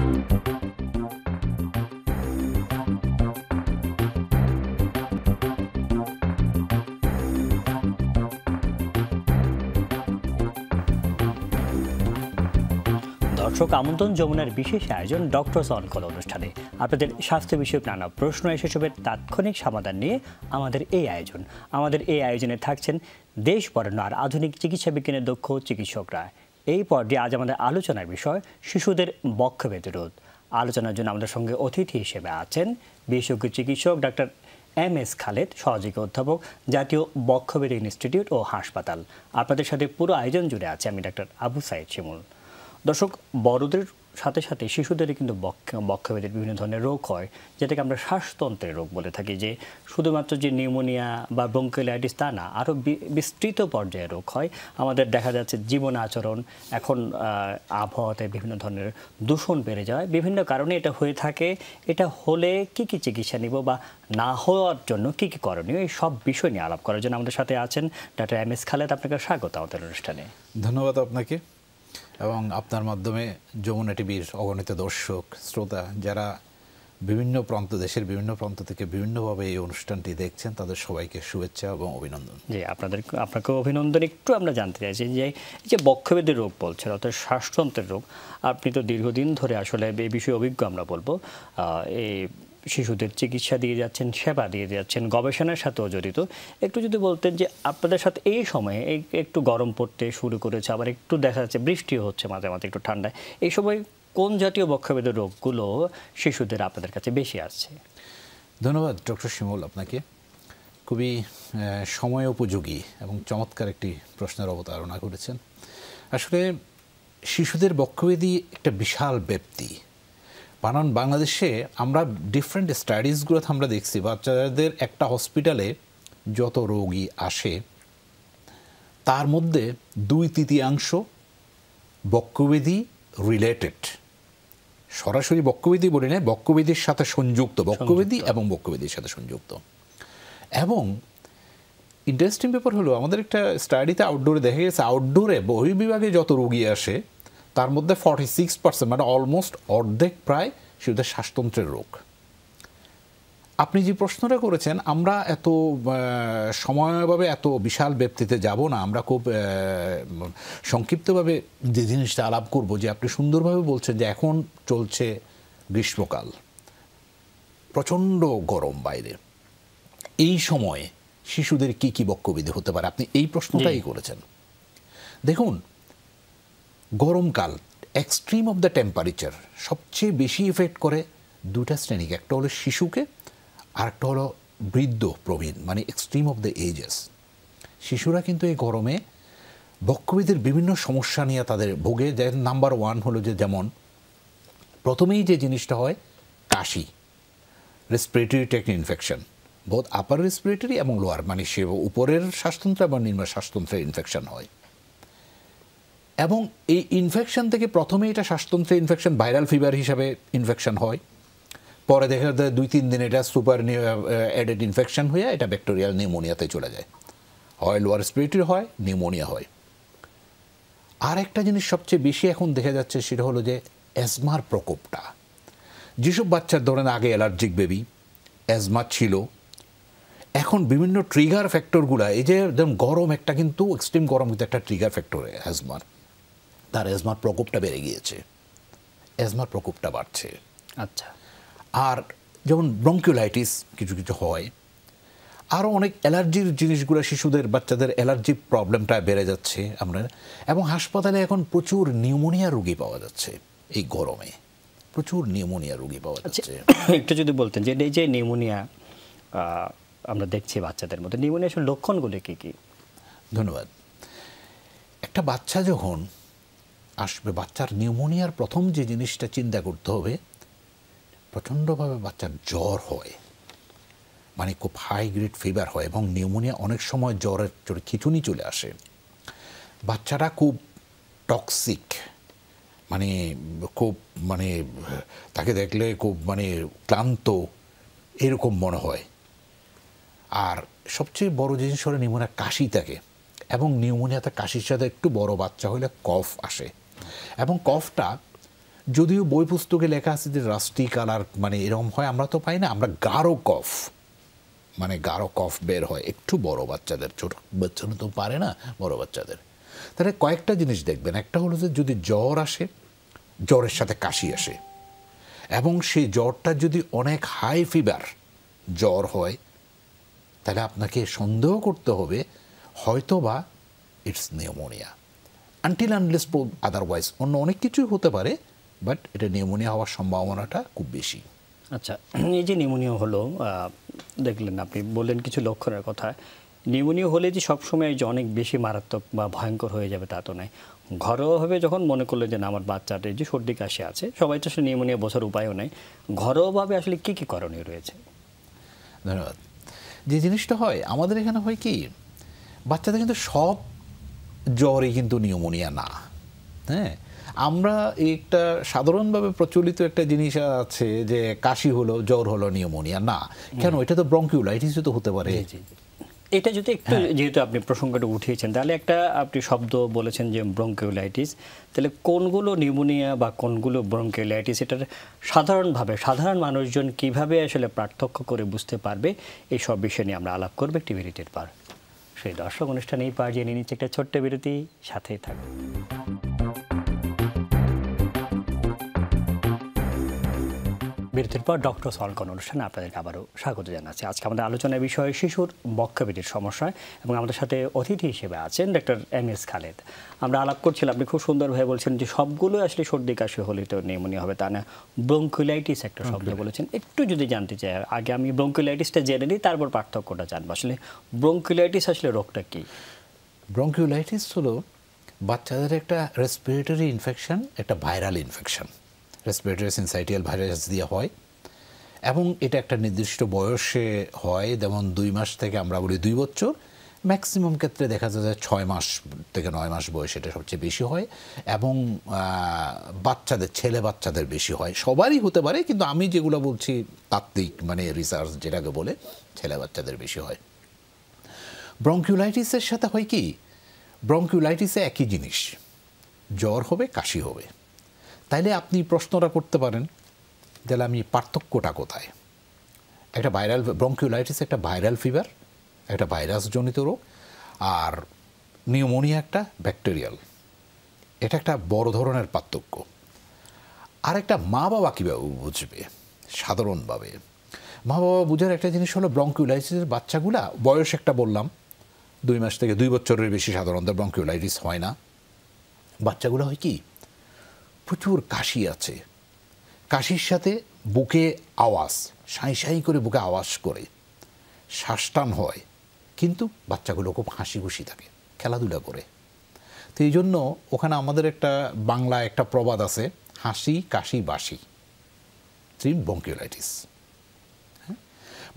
দর্শক আমন্ত্রণ যমুনার বিশেষ আয়োজন ডক্টরস অন কল অনুষ্ঠানে আপনাদের স্বাস্থ্য বিষয়ক নানা প্রশ্ন সেসবের তাৎক্ষণিক সমাধান নিয়ে আমাদের এই আয়োজনে থাকছেন দেশ বরেণ্য আর আধুনিক চিকিৎসা বিজ্ঞানের দক্ষ চিকিৎসকরা। এই পর্যায়ে আজ আমাদের আলোচনার বিষয় শিশুদের বক্ষব্যাধি রোধ। আলোচনার জন্য আমাদের সঙ্গে অতিথি হিসেবে আছেন বিশেষজ্ঞ চিকিৎসক ডাক্তার MS খালেদ, সহযোগী অধ্যাপক, জাতীয় বক্ষব্যাধি ইনস্টিটিউট ও হাসপাতাল। আপনাদের সাথে পুরো আয়োজন জুড়ে আছে আমি ডাক্তার আবু সাইদ শিমুল। দর্শক, বড়দের সাথে সাথে শিশুদের কিন্তু বক্ষব্যাধির বিভিন্ন ধরনের রোগ হয়, যেটাকে আমরা শ্বাসতন্ত্রের রোগ বলে থাকি। যে শুধুমাত্র যে নিউমোনিয়া বা ব্রঙ্কিওলাইটিস তা না, আরও বিস্তৃত পর্যায়ে রোগ হয়। আমাদের দেখা যাচ্ছে জীবন আচরণ, এখন আবহাওয়াতে বিভিন্ন ধরনের দূষণ বেড়ে যায়, বিভিন্ন কারণে এটা হয়ে থাকে। এটা হলে কি কি চিকিৎসা নিব বা না হওয়ার জন্য কি কি করণীয়, এই সব বিষয় নিয়ে আলাপ করার জন্য আমাদের সাথে আছেন ডাক্তার MS খালেদ। আপনাকে স্বাগত আমাদের অনুষ্ঠানে। ধন্যবাদ আপনাকে এবং আপনার মাধ্যমে যমুনা টিভির অগণিত দর্শক শ্রোতা যারা দেশের বিভিন্ন প্রান্ত থেকে বিভিন্নভাবে এই অনুষ্ঠানটি দেখছেন, তাদের সবাইকে শুভেচ্ছা এবং অভিনন্দন। জি, আপনাকে অভিনন্দন। একটু আমরা জানতে চাইছি যে এই যে বক্ষব্যাধির রোগ বলছেন, অর্থাৎ শ্বাসতন্ত্রের রোগ, আপনি তো দীর্ঘদিন ধরে আসলে এই বিষয়ে অভিজ্ঞ আমরা বলবো। এই শিশুদের চিকিৎসা দিয়ে যাচ্ছেন, সেবা দিয়ে যাচ্ছেন, গবেষণার সাথেও জড়িত। একটু যদি বলতেন যে আপনাদের সাথে এই সময়ে একটু গরম পড়তে শুরু করেছে, আবার একটু দেখা যাচ্ছে বৃষ্টিও হচ্ছে মাঝে মাঝে একটু ঠান্ডায়, এই সময় কোন জাতীয় বক্ষব্যাধির রোগগুলো শিশুদের আপনাদের কাছে বেশি আসছে? ধন্যবাদ ডক্টর শিমুল, আপনাকে খুবই সময় উপযোগী এবং চমৎকার একটি প্রশ্নের অবতারণা করেছেন। আসলে শিশুদের বক্ষব্যাধি একটা বিশাল ব্যাপ্তি। কারণ বাংলাদেশে আমরা ডিফারেন্ট স্টাডিজগুলোতে আমরা দেখছি বাচ্চাদের একটা হসপিটালে যত রোগী আসে তার মধ্যে 2/3 বক্ষব্যাধি রিলেটেড, সরাসরি বক্ষব্যাধি বলি না, বক্ষব্যাধির সাথে সংযুক্ত, বক্ষব্যাধি এবং বক্ষব্যাধির সাথে সংযুক্ত। এবং ইন্টারেস্টিং ব্যাপার হলো আমাদের একটা স্টাডিতে আউটডোরে দেখা গেছে আউটডোরে বহির্বিভাগে যত রোগী আসে তার মধ্যে 46% মানে অলমোস্ট অর্ধেক প্রায় শিশুদের শ্বাসতন্ত্রের রোগ। আপনি যে প্রশ্নটা করেছেন, আমরা এত সময়ভাবে এত বিশাল ব্যাপ্তিতে যাব না, আমরা খুব সংক্ষিপ্তভাবে যে জিনিসটা আলাপ করব যে আপনি সুন্দরভাবে বলছেন যে এখন চলছে গ্রীষ্মকাল, প্রচণ্ড গরম বাইরে, এই সময়ে শিশুদের কি কি বক্ষব্যাধি হতে পারে, আপনি এই প্রশ্নটাই করেছেন। দেখুন, গরমকাল এক্সট্রিম অফ দ্য টেম্পারেচার সবচেয়ে বেশি ইফেক্ট করে দুটা শ্রেণীকে, একটা হলো শিশুকে আর একটা হলো বৃদ্ধ প্রবীণ, মানে এক্সট্রিম অফ দ্য এজেস। শিশুরা কিন্তু এই গরমে বক্ষব্যাধির বিভিন্ন সমস্যা নিয়ে তাদের ভোগে। নাম্বার 1 হলো যে যেমন প্রথমেই যে জিনিসটা হয় কাশি, রেসপিরেটরি ট্র্যাক্ট ইনফেকশন, বোধ আপার রেসপিরেটরি এবং লোয়ার, মানে সে উপরের শ্বাসতন্ত্র এবং নিম্ন শ্বাসতন্ত্রের ইনফেকশন হয়। এবং এই ইনফেকশন থেকে প্রথমে এটা শ্বাসতন্ত্রের ইনফেকশন, ভাইরাল ফিভার হিসাবে ইনফেকশন হয়, পরে দেখা যায় 2-3 দিন এটা সুপার অ্যাডেড ইনফেকশন হয়ে এটা ব্যাকটেরিয়াল নিউমোনিয়াতে চলে যায়, হয় লোয়ার রেসপিরেটরি হয়, নিউমোনিয়া হয়। আর একটা জিনিস সবচেয়ে বেশি এখন দেখা যাচ্ছে সেটা হলো যে অ্যাজমার প্রকোপটা। যেসব বাচ্চার ধরেন আগে অ্যালার্জিক বেবি অ্যাজমা ছিল, এখন বিভিন্ন ট্রিগার ফ্যাক্টরগুলো, এই যে যেমন গরম একটা কিন্তু এক্সট্রিম গরম কিন্তু একটা ট্রিগার ফ্যাক্টর অ্যাজমার, তার অ্যাজমার প্রকোপটা বেড়ে গিয়েছে, অ্যাজমার প্রকোপটা বাড়ছে। আচ্ছা। আর যেমন ব্রঙ্কিওলাইটিস কিছু কিছু হয়, আরও অনেক অ্যালার্জির জিনিসগুলো শিশুদের বাচ্চাদের অ্যালার্জি প্রবলেমটা বেড়ে যাচ্ছে আমরা। এবং হাসপাতালে এখন প্রচুর নিউমোনিয়া রোগী পাওয়া যাচ্ছে, এই গরমে প্রচুর নিউমোনিয়া রোগী পাওয়া যাচ্ছে। একটু যদি বলতেন যে এই যে নিউমোনিয়া আমরা দেখছি বাচ্চাদের মধ্যে, নিউমোনিয়ার লক্ষণগুলো কি কি? ধন্যবাদ। একটা বাচ্চা যখন আসবে, বাচ্চার নিউমোনিয়ার প্রথম যে জিনিসটা চিন্তা করতে হবে, প্রচণ্ডভাবে বাচ্চার জ্বর হয়, মানে খুব হাই গ্রেড ফিভার হয়, এবং নিউমোনিয়া অনেক সময় জ্বরের খিঁচুনি চলে আসে। বাচ্চাটা খুব টক্সিক, মানে খুব মানে তাকে দেখলে খুব মানে ক্লান্ত এরকম মনে হয়। আর সবচেয়ে বড় জিনিস হলো নিউমোনিয়া কাশি থাকে, এবং নিউমোনিয়াতে কাশির সাথে একটু বড় বাচ্চা হলে কফ আসে, এবং কফটা যদিও বই পুস্তকে লেখা আছে যে রাস্টি কালার মানে এরকম হয়, আমরা তো পাই না, আমরা গাঢ় কফ, মানে গাঢ় কফ বের হয় একটু বড় বাচ্চাদের, ছোট বাচ্চারা তো পারে না, বড় বাচ্চাদের। তাহলে কয়েকটা জিনিস দেখবেন, একটা হলো যে যদি জ্বর আসে, জ্বরের সাথে কাশি আসে, এবং সেই জ্বরটা যদি অনেক হাই ফিভার জ্বর হয়, তাহলে আপনাকে সন্দেহ করতে হবে হয়তোবা it's pneumonia, until unless otherwise অন্য অনেক কিছুই হতে পারে, বাট এটা নিউমোনিয়া হওয়ার সম্ভাবনাটা খুব বেশি। আচ্ছা, এই যে নিউমোনিয়া হলো, দেখলেন আপনি বললেন কিছু লক্ষণের কথা। নিউমোনিয়া হলে যে সবসময় যে অনেক বেশি মারাত্মক বা ভয়ঙ্কর হয়ে যাবে তা তো নয়। ঘরোয়াভাবে যখন মনে করলেন যে না আমার বাচ্চাদের যে সর্দি কাশি আছে, সবাই তো আসলে নিউমোনিয়া বোঝার উপায়ও নেই, ঘরোয়াভাবে আসলে কী কী করণীয় রয়েছে? ধন্যবাদ। যে জিনিসটা হয় আমাদের এখানে হয় কি, বাচ্চাদের কিন্তু সব জ্বরই কিন্তু নিউমোনিয়া না। হ্যাঁ, আমরা একটা সাধারণভাবে প্রচলিত একটা জিনিস আছে যে কাশি হলো, জ্বর হলো, নিউমোনিয়া না। কেন? এটা তো ব্রঙ্কিউলাইটিসও তো হতে পারে। এটা যদি একটু, যেহেতু আপনি প্রসঙ্গটা উঠিয়েছেন, তাহলে একটা আপনি শব্দ বলেছেন যে ব্রঙ্কিওলাইটিস, তাহলে কোনগুলো নিউমোনিয়া বা কোনগুলো ব্রঙ্কিওলাইটিস, এটার সাধারণভাবে সাধারণ মানুষজন কিভাবে আসলে পার্থক্য করে বুঝতে পারবে, এই সব বিষয় নিয়ে আমরা আলাপ করবো একটি বিরতির পর। সেই দর্শক অনুষ্ঠানে এই পার জেনে নিচ্ছে একটা ছোট্ট বিরতি, সাথেই থাকুন। বিরতির পর ডক্টর সলকন অনুষ্ঠানে আপনাদেরকে আবারও স্বাগত জানাচ্ছি। আজকে আমাদের আলোচনার বিষয় শিশুর বক্ষব্যাধির সমস্যা, এবং আমাদের সাথে অতিথি হিসেবে আছেন ডক্টর এম.এস. খালেদ। আমরা আলাপ করছিলাম, আপনি খুব সুন্দরভাবে বলছেন যে সবগুলো আসলে সর্দি কাশি হলে তো নিউমোনিয়া হবে তা না, ব্রঙ্কিওলাইটিস একটা শব্দ বলেছেন। একটু যদি জানতে চাই, আগে আমি ব্রঙ্কিওলাইটিসটা জেনে নিই, তারপর পার্থক্যটা জানবো। আসলে ব্রঙ্কিওলাইটিস আসলে রোগটা কি? ব্রঙ্কিওলাইটিস হলো বাচ্চাদের একটা রেসপিরেটরি ইনফেকশন, একটা viral infection, respiratory syncytial virus দিয়ে হয়, এবং এটা একটা নির্দিষ্ট বয়সে হয়, যেমন 2 মাস থেকে আমরা বলি 2 বছর, ম্যাক্সিমাম ক্ষেত্রে দেখা যায় যে 6 মাস থেকে 9 মাস বয়স এটা সবচেয়ে বেশি হয়, এবং বাচ্চাদের, ছেলে বাচ্চাদের বেশি হয়। সবারই হতে পারে, কিন্তু আমি যেগুলো বলছি তাত্ত্বিক মানে রিসার্চ যেটাকে বলে, ছেলে বাচ্চাদের বেশি হয়। ব্রঙ্কিওলাইটিসের সাথে হয় কি, ব্রঙ্কিওলাইটিসে একই জিনিস, জ্বর হবে, কাশি হবে। তাইলে আপনি প্রশ্নটা করতে পারেন, তাহলে আমি পার্থক্যটা কোথায়? একটা ভাইরাল ব্রঙ্কিওলাইটিস একটা ভাইরাল ফিভার, একটা ভাইরাসজনিত রোগ, আর নিউমোনিয়া একটা ব্যাকটেরিয়াল। এটা একটা বড় ধরনের পার্থক্য। আর একটা মা বাবা কীভাবে বুঝবে? সাধারণভাবে মা বাবা বুঝার একটা জিনিস হলো, ব্রঙ্কিওলাইটিসের বাচ্চাগুলা বয়স একটা বললাম 2 মাস থেকে 2 বছরের বেশি সাধারণত ব্রঙ্কিওলাইটিস হয় না। বাচ্চাগুলো হয় কি, প্রচুর কাশি আছে, কাশির সাথে বুকে আওয়াজ, সাঁই সাঁই করে বুকে আওয়াজ করে, শ্বাসটান হয়, কিন্তু বাচ্চাগুলো খুব হাসি খুশি থাকে, খেলাধুলা করে। তো এই জন্য ওখানে আমাদের একটা বাংলা একটা প্রবাদ আছে, হাসি কাশি বাসি, ব্রঙ্কিওলাইটিস।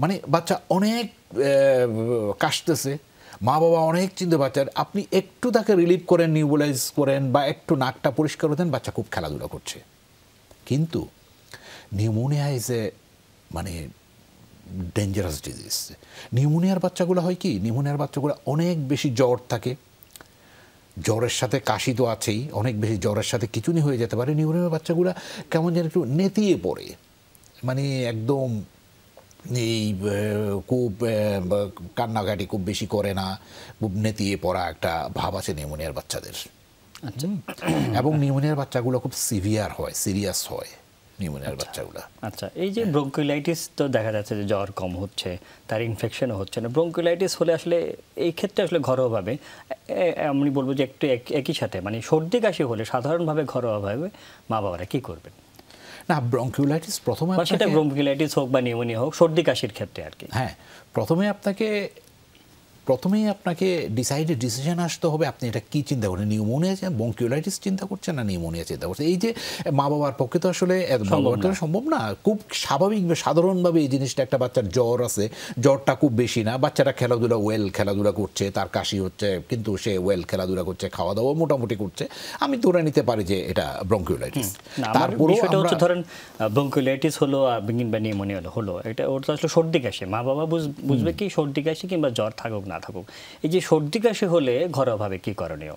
মানে বাচ্চা অনেক কাশতেছে, মা বাবা অনেক চিন্তা, বাচ্চার আপনি একটু তাকে রিলিভ করেন, নিউবুলাইজ করেন, বা একটু নাকটা পরিষ্কার করে দেন, বাচ্চা খুব খেলাধুলা করছে। কিন্তু নিউমোনিয়া ইজ এ মানে ডেঞ্জারাস ডিজিজ। নিউমোনিয়ার বাচ্চাগুলো হয় কি, নিউমোনিয়ার বাচ্চাগুলো অনেক বেশি জ্বর থাকে, জ্বরের সাথে কাশি তো আছেই, অনেক বেশি জ্বরের সাথে খিঁচুনি হয়ে যেতে পারে। নিউমোনিয়ার বাচ্চাগুলো কেমন যেন একটু নেতিয়ে পড়ে, মানে একদম এই খুব কান্নাকাটি খুব বেশি করে না, খুব নেতিয়ে পড়া একটা ভাব আছে নিউমোনিয়ার বাচ্চাদের। আচ্ছা, এবং নিউমোনিয়ার বাচ্চাগুলো খুব সিভিয়ার হয়, সিরিয়াস হয় নিউমোনিয়ার বাচ্চাগুলো। আচ্ছা, এই যে ব্রঙ্কিওলাইটিস তো দেখা যাচ্ছে যে জ্বর কম হচ্ছে, তার ইনফেকশনও হচ্ছে না, ব্রঙ্কিওলাইটিস হলে আসলে এই ক্ষেত্রে আসলে ঘরোয়াভাবে আমি বলবো যে একটু একই সাথে মানে সর্দি কাশি হলে সাধারণভাবে ঘরোয়াভাবে মা বাবারা কি করবেন? না, ব্রঙ্কিওলাইটিস প্রথমে, সেটা ব্রঙ্কিওলাইটিস হোক বা নিউমোনিয়া হোক, সর্দি কাশির ক্ষেত্রে আর কি। হ্যাঁ, প্রথমেই আপনাকে ডিসিশন আসতে হবে আপনি এটা কি চিন্তা করেন, নিউমোনিয়া, ব্রঙ্কিওলাইটিস চিন্তা করছেন না নিউমোনিয়া চিন্তা করছেন। এই যে মা বাবার পক্ষে তো আসলে সম্ভব না। খুব স্বাভাবিক সাধারণভাবে এই জিনিসটা, একটা বাচ্চার জ্বর আছে, জ্বরটা খুব বেশি না, বাচ্চাটা খেলাধুলা করছে, তার কাশি হচ্ছে, কিন্তু সে খেলাধুলা করছে, খাওয়া দাওয়া মোটামুটি করছে, আমি ধরে নিতে পারি যে এটা ব্রঙ্কিওলাইটিস। তারপরে বিষয়টা হচ্ছে ধরেন ব্রঙ্কিওলাইটিস হলো বা নিউমোনিয়া হলো, এটা ওর তো আসলে সর্দি কাশি, মা বাবা বুঝবে কি সর্দি কাশি কিংবা জ্বর থাকুক না থাকুক, এই যে সর্দি কাশি হলে ঘরোয়াভাবে কি করণীয়?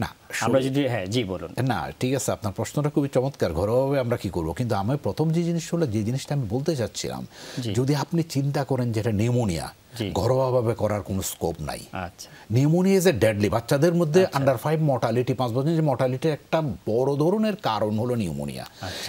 না আমরা যদি জি বলুন। না ঠিক আছে, আপনার প্রশ্নটা খুবই চমৎকার, ঘরোয়াভাবে আমরা কি করব, কিন্তু আমি প্রথম যে জিনিসটা হলো, যে জিনিসটা আমি বলতে চাচ্ছিলাম, যদি আপনি চিন্তা করেন যেটা নিউমোনিয়া, ঘরোয়াভাবে করার কোনো স্কোপ নাই। নিউমোনিয়া ইজ এ ডেডলি, বাচ্চাদের মধ্যে আন্ডার 5 মর্টালিটি, 5 বছর যে মর্টালিটির একটা বড় ধরনের কারণ হলো নিউমোনিয়া।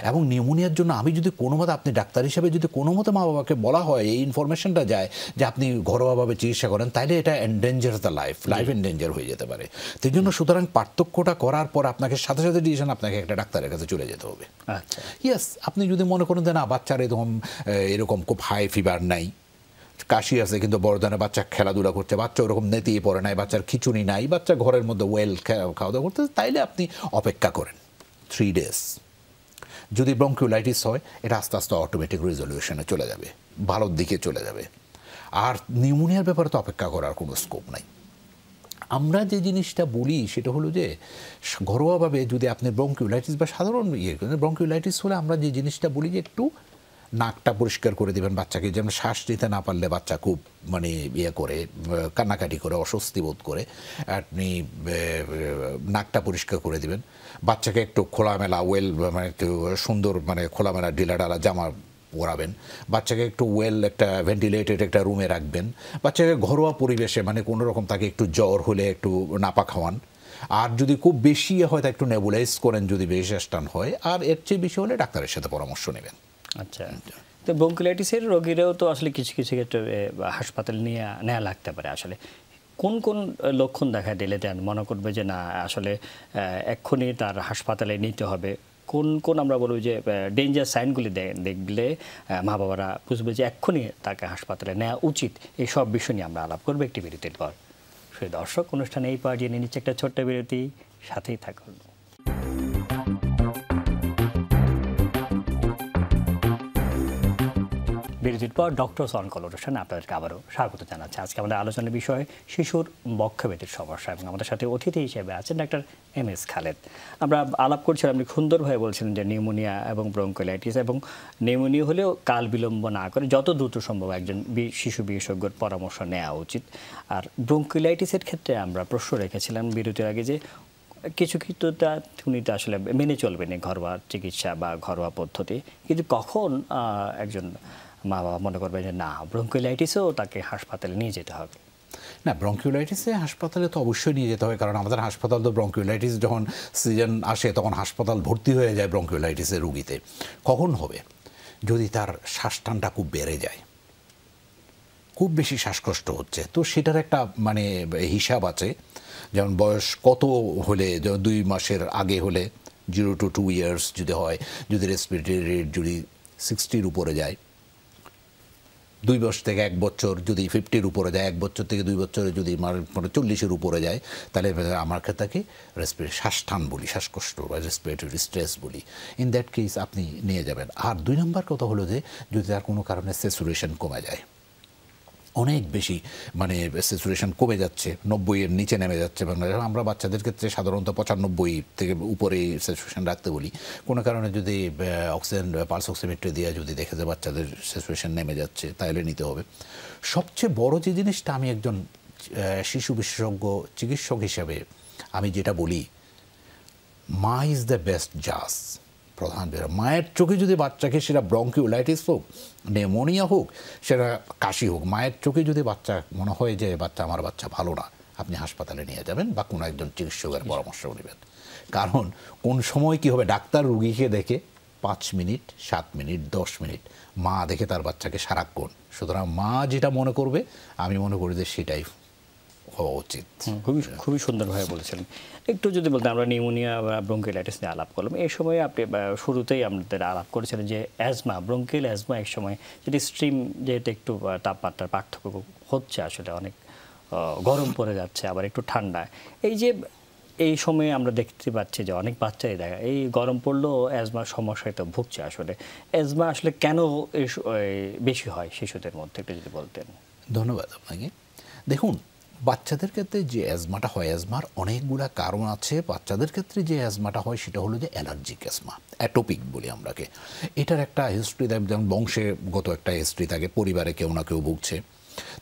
এবং নিউমোনিয়ার জন্য আমি যদি কোনো মতে, আপনি ডাক্তার হিসেবে যদি কোনো মতে মা বাবাকে বলা হয়, এই ইনফরমেশনটা যায় যে আপনি ঘরোয়াভাবে চিকিৎসা করেন, তাইলে এটা এন্ডেঞ্জার দ্য লাইফ এন্ডেঞ্জার হয়ে যেতে পারে। সেই জন্য সুতরাং পার্থক্যটা করার পর আপনাকে সাথে সাথে ডিসিশন, আপনাকে একটা ডাক্তারের কাছে চলে যেতে হবে। ইয়েস, আপনি যদি মনে করেন যে না বাচ্চার এরকম খুব হাই ফিভার নাই, কাশি আছে কিন্তু বড় ধরনের বাচ্চা খেলাধুলা করছে, বাচ্চা ওরকম নেতিয়ে পড়ে নাই, বাচ্চার খিচুনি নাই, বাচ্চা ঘরের মধ্যে খাওয়া দাওয়া করতে, তাইলে আপনি অপেক্ষা করেন 3 days। যদি ব্রঙ্কিওলাইটিস হয়, এটা আস্তে আস্তে অটোমেটিক রেজলিউশনে চলে যাবে, ভালোর দিকে চলে যাবে। আর নিউমোনিয়ার ব্যাপারে তো অপেক্ষা করার কোনো স্কোপ নাই। আমরা যে জিনিসটা বলি সেটা হলো যে ঘরোয়াভাবে যদি আপনি ব্রঙ্কিওলাইটিস বা সাধারণ ব্রঙ্কিওলাইটিস হলে আমরা যে জিনিসটা বলি যে একটু নাকটা পরিষ্কার করে দেবেন বাচ্চাকে, যেমন শ্বাস নিতে না পারলে বাচ্চা খুব করে কান্নাকাটি করে, অস্বস্তি বোধ করে, আপনি নাকটা পরিষ্কার করে দিবেন। বাচ্চাকে একটু খোলামেলা একটু সুন্দর খোলামেলা ঢিলাঢালা জামা পরাবেন। বাচ্চাকে একটু একটা ভেন্টিলেটেড একটা রুমে রাখবেন। বাচ্চাকে ঘরোয়া পরিবেশে কোনো রকম তাকে একটু জ্বর হলে একটু নাপা খাওয়ান। আর যদি খুব বেশি হয় তা একটু নেবুলাইজ করেন যদি বেশি টান হয়। আর এর চেয়ে বেশি হলে ডাক্তারের সাথে পরামর্শ নেবেন। আচ্ছা, তো ব্রঙ্কিওলাইটিসের রোগীরাও তো আসলে কিছু কিছু ক্ষেত্রে হাসপাতালে নেওয়া লাগতে পারে। আসলে কোন কোন লক্ষণ দেখা দিলে মনে করবে যে না আসলে এক্ষুনি তার হাসপাতালে নিতে হবে? কোন কোন আমরা বলবো যে ডেঞ্জার সাইনগুলি দেখলে মা বাবারা বুঝবে যে এক্ষুনি তাকে হাসপাতালে নেওয়া উচিত? এই সব বিষয় নিয়ে আমরা আলাপ করবো একটি বিরতির পর। সেই দর্শক, অনুষ্ঠানে এই পর্যায়ে নিয়ে নিচ্ছে একটা ছোট্ট বিরতি, সাথেই থাকুন। বিরতির পর ডক্টরস অন কল অনুষ্ঠানে আপনাদেরকে আবারও স্বাগত জানাচ্ছি। আজকে আমাদের আলোচনার বিষয় শিশুর বক্ষব্যাধির সমস্যা, এবং আমাদের সাথে অতিথি হিসেবে আছেন ডাক্তার MS খালেদ। আমরা আলাপ করছিলাম, আপনি সুন্দরভাবে বলছিলেন যে নিউমোনিয়া এবং ব্রঙ্কিওলাইটিস, এবং নিউমোনিয়া হলেও কাল বিলম্ব না করে যত দ্রুত সম্ভব একজন শিশু বিশেষজ্ঞর পরামর্শ নেওয়া উচিত। আর ব্রঙ্কিওলাইটিসের ক্ষেত্রে আমরা প্রশ্ন রেখেছিলাম বিরতির আগে যে কিছু কিছুটা উনি তো আসলে মেনে চলবেন ঘরোয়া চিকিৎসা বা ঘরোয়া পদ্ধতি, কিন্তু কখন একজন মা বাবা মনে করবে যে না ব্রঙ্কিওলাইটিসেও তাকে হাসপাতালে নিয়ে যেতে হবে? না, ব্রঙ্কিওলাইটিসে হাসপাতালে তো অবশ্যই নিয়ে যেতে হবে, কারণ আমাদের হাসপাতাল তো ব্রঙ্কিওলাইটিস যখন সিজন আসে তখন হাসপাতাল ভর্তি হয়ে যায় ব্রঙ্কিওলাইটিসের রুগীতে। কখন হবে? যদি তার শ্বাসটানটা খুব বেড়ে যায়, খুব বেশি শ্বাসকষ্ট হচ্ছে, তো সেটার একটা হিসাব আছে। যেমন বয়স কত হলে, 2 মাসের আগে হলে, 0 to 2 years যদি হয়, যদি রেসপিরেটরি রেট যদি 60-র উপরে যায়, 2 বছর থেকে 1 বছর যদি 50-র উপরে যায়, 1 বছর থেকে 2 বছরে যদি 40-এর উপরে যায়, তাহলে আমার ক্ষেত্রে রেসপিরেটরি শ্বাসটান বলি, শ্বাসকষ্ট বা রেসপিরেটরি স্ট্রেস বলি। ইন দ্যাট কেস আপনি নিয়ে যাবেন। আর 2 নম্বর কথা হলো যে যদি তার কোনো কারণে স্যাচুরেশন কমে যায়, অনেক বেশি স্যাচুরেশন কমে যাচ্ছে, 90-এর নিচে নেমে যাচ্ছে, আমরা বাচ্চাদের ক্ষেত্রে সাধারণত 95 থেকে উপরে স্যাচুরেশন রাখতে বলি। কোনো কারণে যদি অক্সিজেন পালস অক্সিমিটার দিয়ে যদি দেখে যে বাচ্চাদের স্যাচুরেশন নেমে যাচ্ছে, তাহলে নিতে হবে। সবচেয়ে বড় যে জিনিসটা আমি একজন শিশু বিশেষজ্ঞ চিকিৎসক হিসেবে আমি যেটা বলি, মা ইজ দ্য বেস্ট জাজ। প্রধান মায়ের চোখে যদি বাচ্চাকে, সেটা ব্রঙ্কিওলাইটিস হোক, নিউমোনিয়া হোক, সেটা কাশি হোক, মায়ের চোখে যদি বাচ্চা মনে হয় যে আমার বাচ্চা ভালো না, আপনি হাসপাতালে নিয়ে যাবেন বা কোনো একজন চিকিৎসকের পরামর্শ নেবেন। কারণ কোন সময় কি হবে, ডাক্তার রুগীকে দেখে 5 মিনিট, 7 মিনিট, 10 মিনিট, মা দেখে তার বাচ্চাকে সারাক্ষণ। সুতরাং মা যেটা মনে করবে, আমি মনে করি যে সেটাই হওয়া উচিত। খুবই সুন্দরভাবে বলেছিলেন। একটু যদি বলতে, আমরা নিউমোনিয়া বা ব্রঙ্কিওলাইটিস নিয়ে আলাপ করলাম, এই সময় আপনি শুরুতেই আমাদের আলাপ করেছিলেন যে অ্যাজমা, ব্রঙ্কিয়াল অ্যাজমা এক সময় যদি স্ট্রিম, যেহেতু একটু তাপমাত্রার পার্থক্য হচ্ছে, আসলে অনেক গরম পড়ে যাচ্ছে, আবার একটু ঠান্ডা, এই সময়ে আমরা দেখতে পাচ্ছি যে অনেক বাচ্চাই দেখা এই গরম পড়লেও অ্যাজমার সমস্যায় তো ভুগছে। আসলে অ্যাজমা আসলে কেন বেশি হয় শিশুদের মধ্যে, একটু যদি বলতেন। ধন্যবাদ আপনাকে। দেখুন, বাচ্চাদের ক্ষেত্রে যে অ্যাজমাটা হয়, অ্যাজমার অনেকগুলো কারণ আছে। বাচ্চাদের ক্ষেত্রে যে অ্যাজমাটা হয় সেটা হলো যে অ্যালার্জিক অ্যাজমা, অ্যাটোপিক বলি আমরাকে। এটার একটা হিস্ট্রি, যেমন বংশগত একটা হিস্ট্রি থাকে, পরিবারে কেউ না কেউ ভুগছে।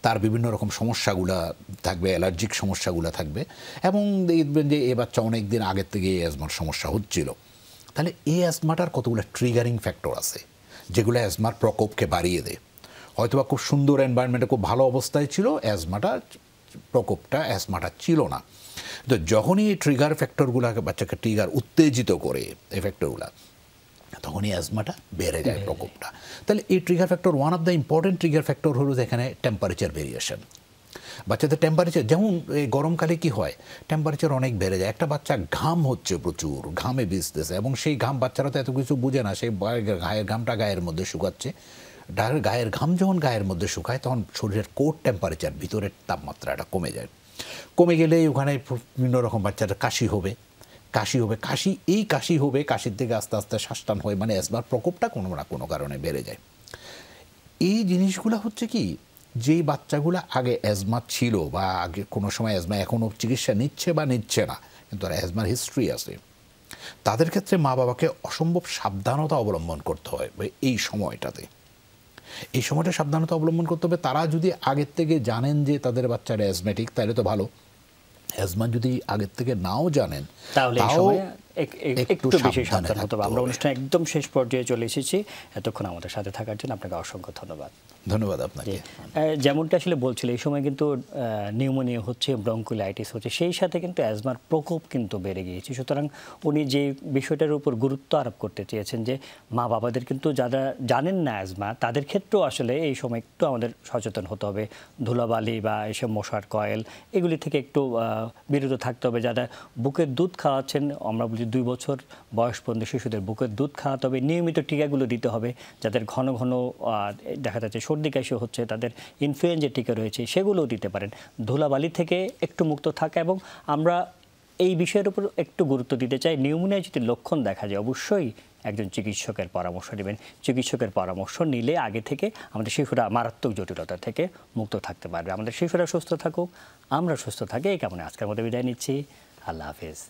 তার বিভিন্ন রকম সমস্যাগুলা থাকবে, অ্যালার্জিক সমস্যাগুলা থাকবে, এবং দেখবেন যে এ বাচ্চা অনেক দিন আগের থেকে এই অ্যাজমার সমস্যা হচ্ছিল। তাহলে এই অ্যাজমাটার কতগুলো ট্রিগারিং ফ্যাক্টর আছে যেগুলো অ্যাজমার প্রকোপকে বাড়িয়ে দেয়। হয়তোবা খুব সুন্দর এনভায়রনমেন্টে খুব ভালো অবস্থায় ছিল, অ্যাজমাটা ছিল না। তো যখনই এই ট্রিগার ফ্যাক্টরগুলোকে বাচ্চাকে উত্তেজিত করে এই ফ্যাক্টরগুলো, তখনই অ্যাজমাটা বেড়ে যায় প্রকোপটা। তাহলে এই trigger factor, one of the important trigger factor হলো এখানে টেম্পারেচার ভেরিয়েশন। বাচ্চাদের টেম্পারেচার যেমন এই গরমকালে কি হয়, টেম্পারেচার অনেক বেড়ে যায়, একটা বাচ্চা ঘাম হচ্ছে, প্রচুর ঘামে ভিজতেছে, এবং সেই ঘাম, বাচ্চারা তো এত কিছু বুঝে না, সেই গায়ের ঘামটা গায়ের মধ্যে শুকাচ্ছে। গায়ের ঘাম যখন গায়ের মধ্যে শুকায় তখন শরীরের কোর টেম্পারেচার, ভিতরের তাপমাত্রাটা কমে যায়। কমে গেলে ওখানে বিভিন্ন রকম বাচ্চাদের কাশি হবে, কাশির থেকে আস্তে আস্তে শ্বাসটান হয়, মানে অ্যাজমার প্রকোপটা কোনো না কোনো কারণে বেড়ে যায়। এই জিনিসগুলো হচ্ছে কি, যেই বাচ্চাগুলো আগে অ্যাজমা ছিল বা আগে কোনো সময় অ্যাজমা এখনও চিকিৎসা নিচ্ছে বা নিচ্ছে না, কিন্তু আর অ্যাজমার হিস্ট্রি আছে, তাদের ক্ষেত্রে মা বাবাকে অসম্ভব সাবধানতা অবলম্বন করতে হয় এই সময়টাতে। এই সময়টা সাবধানতা অবলম্বন করতে হবে। তারা যদি আগের থেকে জানেন যে তাদের বাচ্চারা অ্যাজমেটিক, তাহলে তো ভালো। অ্যাজমা যদি আগের থেকে নাও জানেন, তাহলে একটু বেশি সাবধান হতে হবে। আমরা অনুষ্ঠান একদম শেষ পর্যায়ে চলে এসেছি। এতক্ষণ আমাদের সাথে থাকার জন্য আপনাকে অসংখ্য ধন্যবাদ। ধন্যবাদ আপনাকে। যেমনটা আসলে বলছিল, এই সময় কিন্তু নিউমোনিয়া হচ্ছে, ব্রঙ্কুলাইটিস হচ্ছে, সেই সাথে কিন্তু অ্যাজমার প্রকোপ কিন্তু বেড়ে গিয়েছে। সুতরাং উনি যে বিষয়টার উপর গুরুত্ব আরোপ করতে চেয়েছেন যে মা বাবাদের কিন্তু যারা জানেন না অ্যাজমা, তাদের ক্ষেত্রেও আসলে এই সময় একটু আমাদের সচেতন হতে হবে। ধুলাবালি বা এসব মশার কয়েল এগুলি থেকে একটু বিরত থাকতে হবে। যারা বুকের দুধ খাওয়াচ্ছেন, আমরা বলছি 2 বছর বয়স পর্যন্ত শিশুদের বুকের দুধ খাওয়াতে হবে, নিয়মিত টিকাগুলো দিতে হবে। যাদের ঘন ঘন দেখা যাচ্ছে সর্দি কাশি হচ্ছে, তাদের ইনফ্লুয়েঞ্জার টিকা রয়েছে, সেগুলোও দিতে পারেন। ধুলাবালি থেকে একটু মুক্ত থাকা, এবং আমরা এই বিষয়ের উপর একটু গুরুত্ব দিতে চাই। নিউমোনিয়া যদি লক্ষণ দেখা যায়, অবশ্যই একজন চিকিৎসকের পরামর্শ নেবেন। চিকিৎসকের পরামর্শ নিলে আগে থেকে আমাদের শিশুরা মারাত্মক জটিলতা থেকে মুক্ত থাকতে পারবে। আমাদের শিশুরা সুস্থ থাকুক, আমরা সুস্থ থাকি, এই কারণে আজকের মতো বিদায় নিচ্ছি। আল্লাহ হাফেজ।